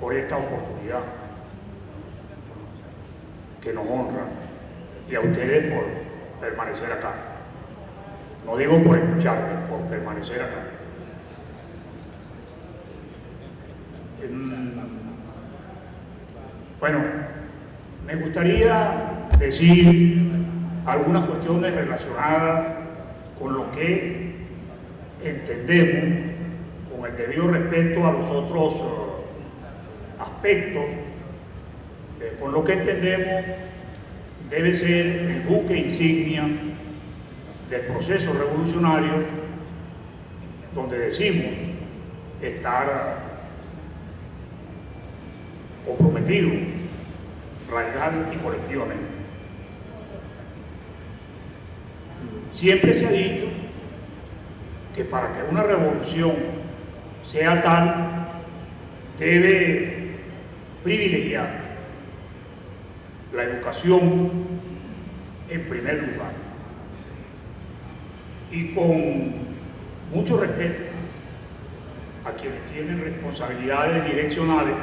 por esta oportunidad que nos honra y a ustedes por permanecer acá. No digo por escucharme, por permanecer acá. Bueno, me gustaría decir algunas cuestiones relacionadas con lo que entendemos, con el debido respeto a los otros aspectos, con lo que entendemos debe ser el buque insignia del proceso revolucionario, donde decimos estar comprometidos radical y colectivamente. Siempre se ha dicho que para que una revolución sea tal, debe privilegiar la educación en primer lugar. Y con mucho respeto a quienes tienen responsabilidades direccionales,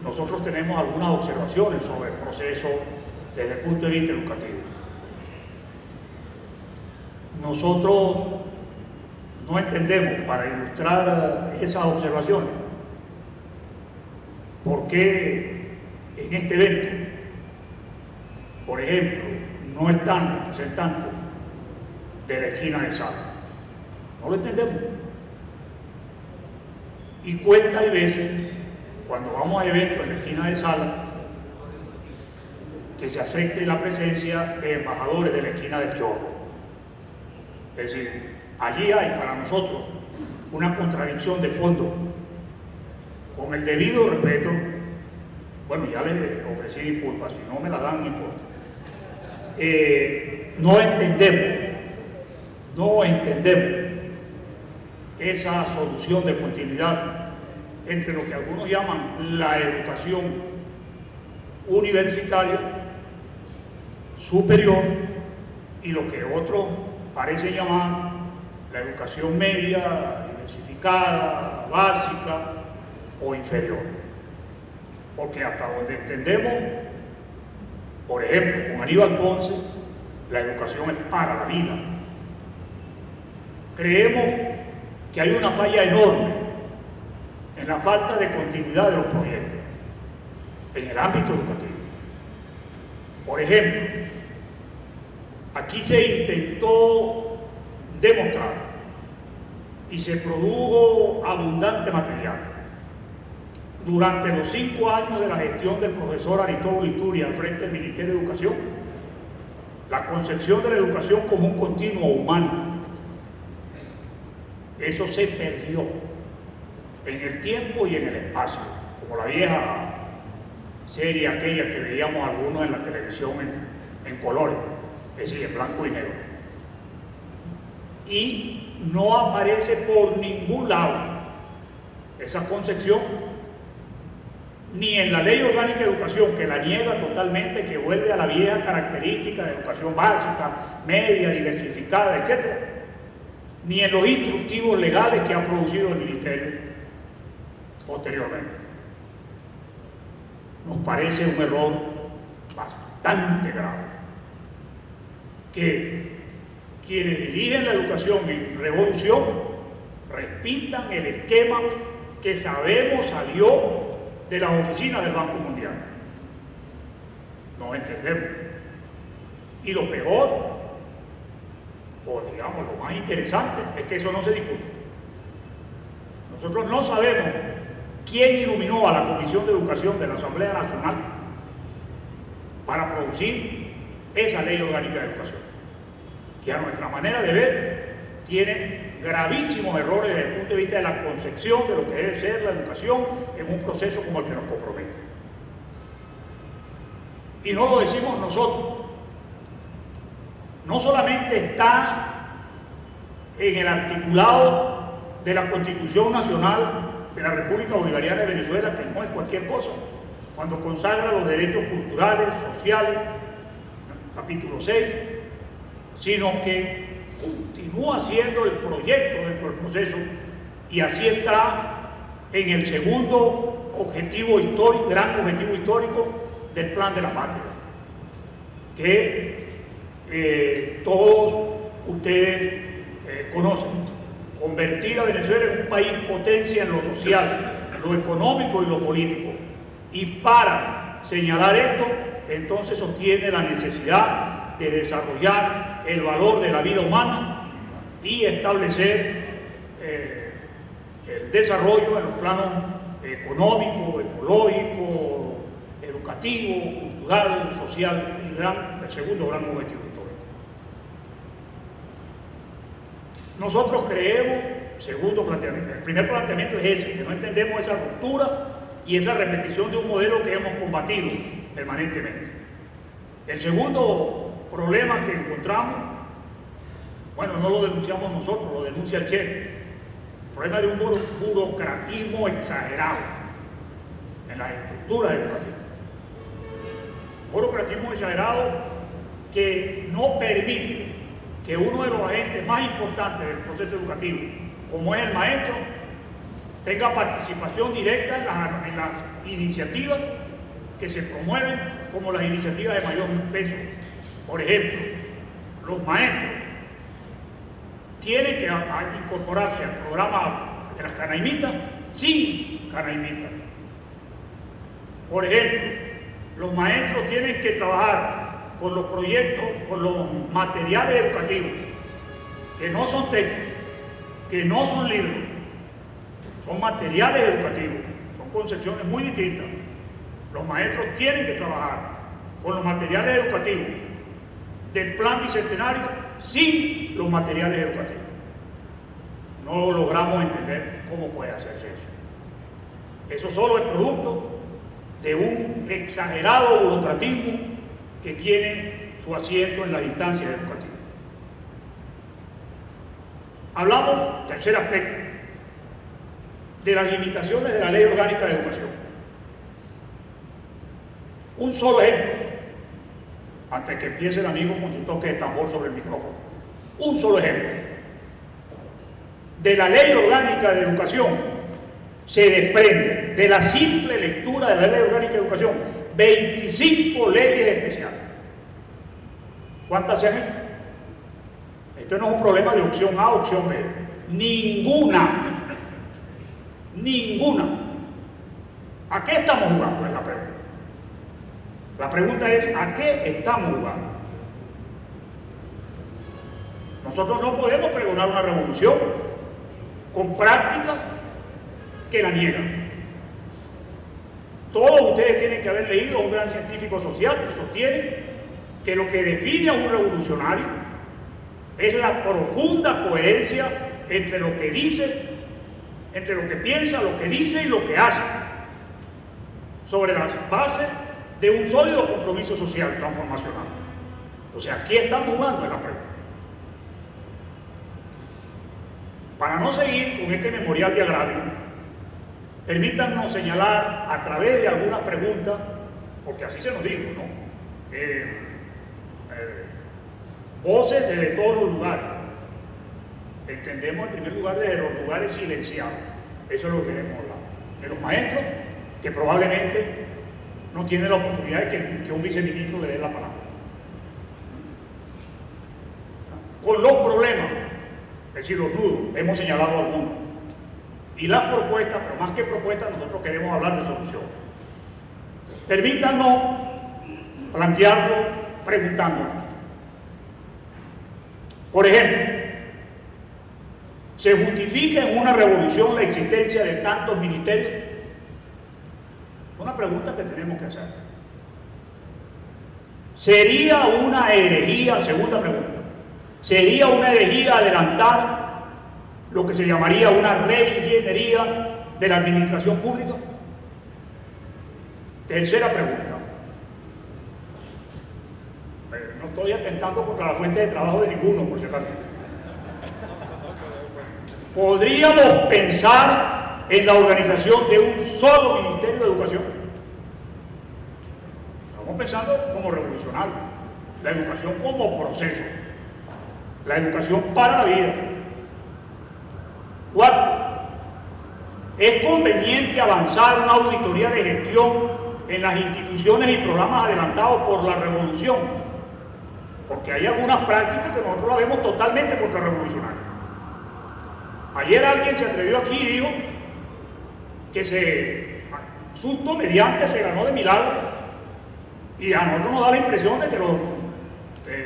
nosotros tenemos algunas observaciones sobre el proceso desde el punto de vista educativo. Nosotros no entendemos, para ilustrar esas observaciones, por qué en este evento, por ejemplo, no están representantes de la esquina de Sala. No lo entendemos. Y cuenta hay veces, cuando vamos a eventos en la esquina de Sala, que se acepte la presencia de embajadores de la esquina del Chorro. Es decir, allí hay para nosotros una contradicción de fondo. Con el debido respeto, bueno, ya les ofrecí disculpas, si no me la dan, no importa. No entendemos esa solución de continuidad entre lo que algunos llaman la educación universitaria superior y lo que otros parecen llamar la educación media, diversificada, básica o inferior. Porque hasta donde entendemos, por ejemplo, con Aníbal Ponce, la educación es para la vida. Creemos que hay una falla enorme en la falta de continuidad de los proyectos en el ámbito educativo. Por ejemplo, aquí se intentó demostrar y se produjo abundante material durante los 5 años de la gestión del profesor Aristóbulo Iturria al frente del Ministerio de Educación, la concepción de la educación como un continuo humano. Eso se perdió en el tiempo y en el espacio, como la vieja serie aquella que veíamos algunos en la televisión en colores, es decir, en blanco y negro. Y no aparece por ningún lado esa concepción, ni en la Ley Orgánica de Educación, que la niega totalmente, que vuelve a la vieja característica de educación básica, media, diversificada, etc., ni en los instructivos legales que ha producido el Ministerio posteriormente. Nos parece un error bastante grave que quienes dirigen la educación en revolución respintan el esquema que sabemos salió de las oficinas del Banco Mundial. No entendemos. Y lo peor, o digamos lo más interesante, es que eso no se discute. Nosotros no sabemos quién iluminó a la Comisión de Educación de la Asamblea Nacional para producir esa Ley Orgánica de Educación, que a nuestra manera de ver tiene gravísimos errores desde el punto de vista de la concepción de lo que debe ser la educación en un proceso como el que nos compromete. Y no lo decimos nosotros. No solamente está en el articulado de la Constitución Nacional de la República Bolivariana de Venezuela, que no es cualquier cosa, cuando consagra los derechos culturales, sociales, capítulo 6, sino que continúa siendo el proyecto dentro del proceso, y así está en el segundo objetivo histórico, gran objetivo histórico del Plan de la Patria, que todos ustedes conocen: convertir a Venezuela en un país potencia en lo social, lo económico y lo político. Y para señalar esto, entonces sostiene la necesidad de desarrollar el valor de la vida humana y establecer el desarrollo en los planos económico, ecológico, educativo, cultural, social, el segundo gran objetivo histórico. Nosotros creemos, segundo planteamiento, el primer planteamiento es ese, que no entendemos esa ruptura y esa repetición de un modelo que hemos combatido permanentemente. El segundo problema que encontramos, bueno, no lo denunciamos nosotros, lo denuncia el Che, el problema de un burocratismo exagerado en las estructuras educativas. Un burocratismo exagerado que no permite que uno de los agentes más importantes del proceso educativo, como es el maestro, tenga participación directa en las iniciativas que se promueven como las iniciativas de mayor peso. Por ejemplo, los maestros tienen que incorporarse al programa de las canaimitas sin canaimitas. Por ejemplo, los maestros tienen que trabajar con los proyectos, con los materiales educativos, que no son técnicos, que no son libros, son materiales educativos, son concepciones muy distintas. Los maestros tienen que trabajar con los materiales educativos del Plan Bicentenario sin los materiales educativos. No logramos entender cómo puede hacerse eso. Eso solo es producto de un exagerado burocratismo que tiene su asiento en las instancias educativas. Hablamos, tercer aspecto, de las limitaciones de la Ley Orgánica de Educación. Un solo ejemplo, antes que empiece el amigo con su toque de tambor sobre el micrófono. Un solo ejemplo. De la Ley Orgánica de Educación se desprende, de la simple lectura de la Ley Orgánica de Educación, 25 leyes especiales. ¿Cuántas se han hecho? Esto no es un problema de opción A o opción B. Ninguna. Ninguna. ¿A qué estamos jugando? Es la pregunta. La pregunta es, ¿a qué estamos jugando? Nosotros no podemos pregonar una revolución con prácticas que la niegan. Todos ustedes tienen que haber leído a un gran científico social que sostiene que lo que define a un revolucionario es la profunda coherencia entre lo que dice, entre lo que piensa, lo que dice y lo que hace, sobre las bases de un sólido compromiso social transformacional. Entonces, aquí estamos jugando en la pregunta. Para no seguir con este memorial de agravio, permítanos señalar a través de algunas preguntas, porque así se nos dijo, ¿no? Voces desde todos los lugares. Entendemos en primer lugar desde los lugares silenciados. Eso es lo que queremos hablar. De los maestros que probablemente no tienen la oportunidad de que un viceministro le dé la palabra. Con los problemas, es decir, los nudos, hemos señalado algunos. Y las propuestas, pero más que propuestas, nosotros queremos hablar de soluciones. Permítanos plantearlo preguntándonos. Por ejemplo, ¿se justifica en una revolución la existencia de tantos ministerios? Una pregunta que tenemos que hacer. ¿Sería una herejía, segunda pregunta, sería una herejía adelantar lo que se llamaría una reingeniería de la administración pública? Tercera pregunta. No estoy atentando contra la fuente de trabajo de ninguno, por si acaso. ¿Podríamos pensar en la organización de un solo Ministerio de Educación? Estamos pensando como revolucionario, la educación como proceso, la educación para la vida. Cuarto, Es conveniente avanzar una auditoría de gestión en las instituciones y programas adelantados por la revolución, porque hay algunas prácticas que nosotros las vemos totalmente contrarrevolucionarias. Ayer alguien se atrevió aquí y dijo que susto mediante se ganó de milagro, y a nosotros nos da la impresión de que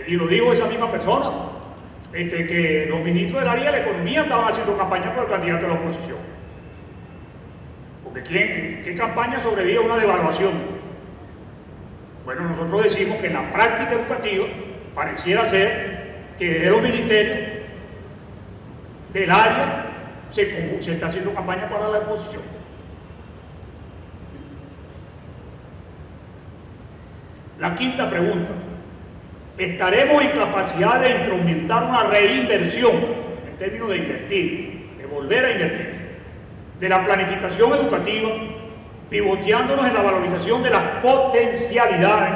y lo dijo esa misma persona, que los ministros del área de la economía estaban haciendo campaña por el candidato de la oposición. Porque ¿qué campaña sobrevive a una devaluación? Bueno, nosotros decimos que en la práctica educativa pareciera ser que desde los ministerios del área se está haciendo campaña para la oposición. La quinta pregunta: ¿estaremos en capacidad de instrumentar una reinversión, en términos de invertir, de volver a invertir, de la planificación educativa, pivoteándonos en la valorización de las potencialidades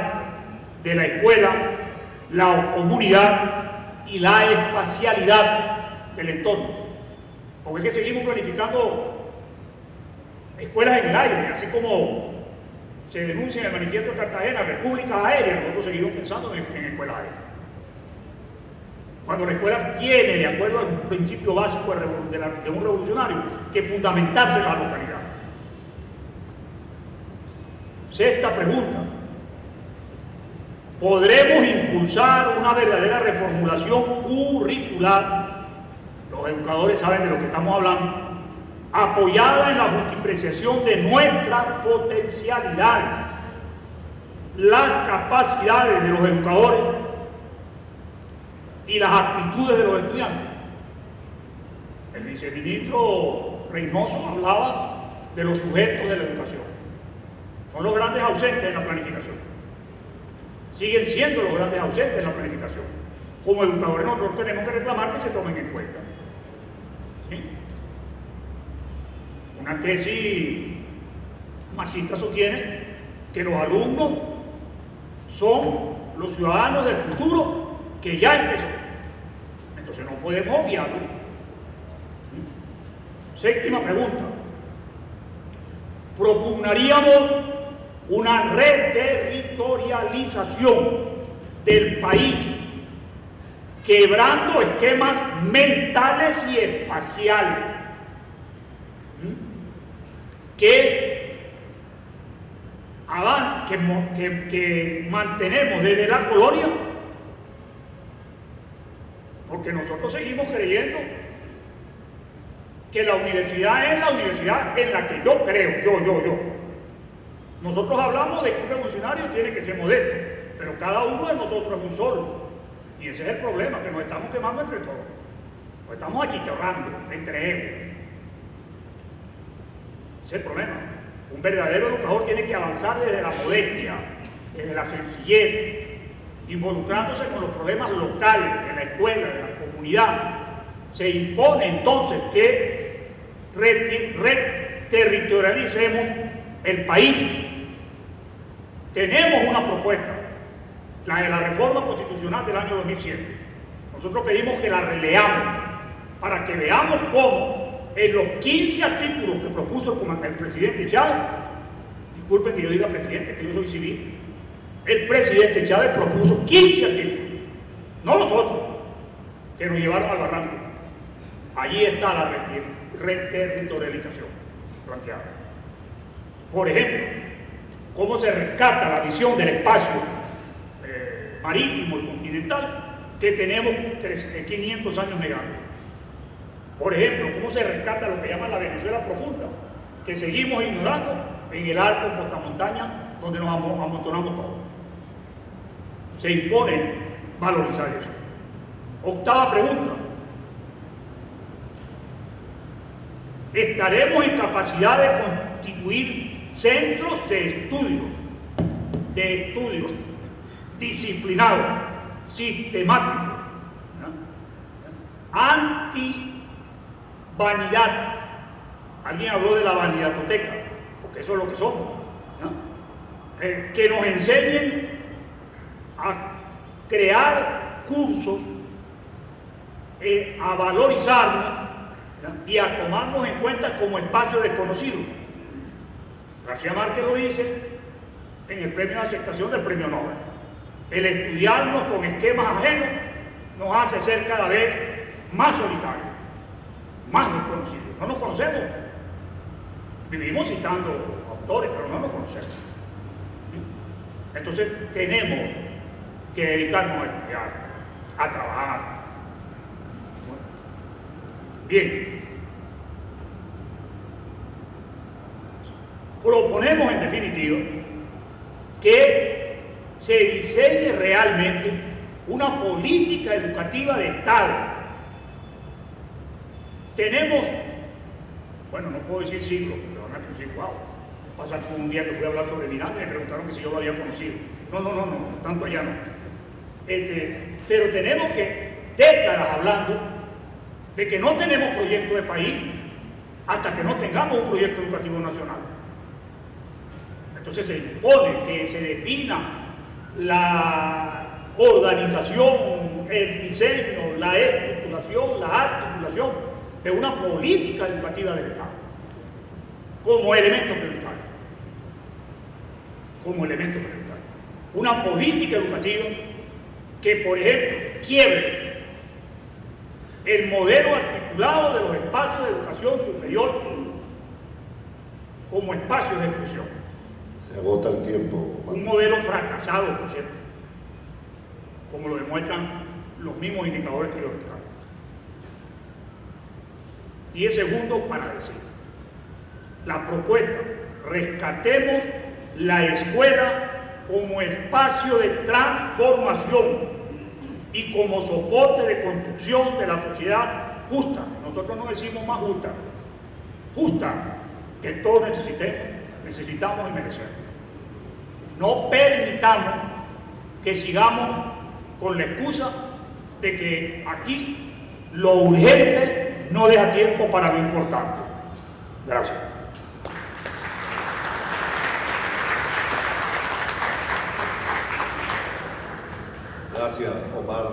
de la escuela, la comunidad y la espacialidad del entorno? Porque es que seguimos planificando escuelas en el aire, así como se denuncia en el manifiesto de Cartagena, repúblicas aéreas. Nosotros seguimos pensando en escuelas aéreas. Cuando la escuela tiene, de acuerdo al principio básico de un revolucionario, que fundamentarse en la localidad. Sexta pregunta: ¿podremos impulsar una verdadera reformulación curricular? Los educadores saben de lo que estamos hablando, apoyada en la justipreciación de nuestras potencialidades, las capacidades de los educadores y las actitudes de los estudiantes. El viceministro Reynoso hablaba de los sujetos de la educación. Son los grandes ausentes en la planificación. Siguen siendo los grandes ausentes en la planificación. Como educadores nosotros tenemos que reclamar que se tomen en cuenta. ¿Sí? Una tesis marxista sostiene que los alumnos son los ciudadanos del futuro que ya empezó. Entonces no podemos obviarlo. Séptima pregunta: propugnaríamos una reterritorialización del país, quebrando esquemas mentales y espaciales que mantenemos desde la colonia, porque nosotros seguimos creyendo que la universidad es la universidad en la que yo creo, yo. Nosotros hablamos de que un revolucionario tiene que ser modesto, pero cada uno de nosotros es un solo. Y ese es el problema, que nos estamos quemando entre todos. Nos estamos achicharrando entre ellos. Ese es el problema. Un verdadero educador tiene que avanzar desde la modestia, desde la sencillez, involucrándose con los problemas locales, de la escuela, de la comunidad. Se impone entonces que reterritorialicemos el país. Tenemos una propuesta, la de la reforma constitucional del año 2007. Nosotros pedimos que la releamos para que veamos cómo en los 15 artículos que propuso el presidente Chávez, disculpen que yo diga presidente, que yo soy civil, el presidente Chávez propuso 15 artículos, no los otros, que nos llevaron al barranco. Allí está la reterritorialización planteada. Por ejemplo, cómo se rescata la visión del espacio marítimo y continental que tenemos 500 años negando. Por ejemplo, cómo se rescata lo que llaman la Venezuela profunda, que seguimos ignorando en el arco en Costa Montaña, donde nos amontonamos todos. Se impone valorizar eso. Octava pregunta: ¿estaremos en capacidad de constituir centros de estudios disciplinados, sistemáticos, anti-vanidad? Alguien habló de la vanidatoteca, porque eso es lo que somos, que nos enseñen a crear cursos, a valorizarnos ¿ya? Y a tomarnos en cuenta como espacio desconocido. García Márquez lo dice en el premio de aceptación del premio Nobel. El estudiarnos con esquemas ajenos nos hace ser cada vez más solitarios, más desconocidos. No nos conocemos. Vivimos citando autores, pero no nos conocemos. Entonces tenemos que dedicarnos a estudiar, a trabajar. Bien. Proponemos en definitiva que se diseñe realmente una política educativa de Estado. Tenemos, bueno, no puedo decir siglos, porque van a decir, wow, pasar por un día que fui a hablar sobre Miranda y me preguntaron que si yo lo había conocido. No, tanto allá no. Pero tenemos que, décadas hablando de que no tenemos proyecto de país hasta que no tengamos un proyecto educativo nacional. Entonces se impone que se defina la organización, el diseño, la estructuración, la articulación de una política educativa del Estado como elemento prioritario. Como elemento prioritario. Una política educativa que, por ejemplo, quiebre el modelo articulado de los espacios de educación superior como espacios de exclusión. Se agota el tiempo. Un modelo fracasado, por cierto, como lo demuestran los mismos indicadores que yo recargo. 10 segundos para decir. La propuesta, rescatemos la escuela como espacio de transformación y como soporte de construcción de la sociedad justa. Nosotros no decimos más justa, justa, que todos necesitamos y merecemos. No permitamos que sigamos con la excusa de que aquí lo urgente no deja tiempo para lo importante. Gracias. Gracias, Omar,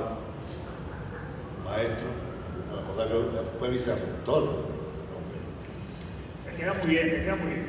maestro. Recordar que fue vicerrector. Te queda muy bien, te queda muy bien.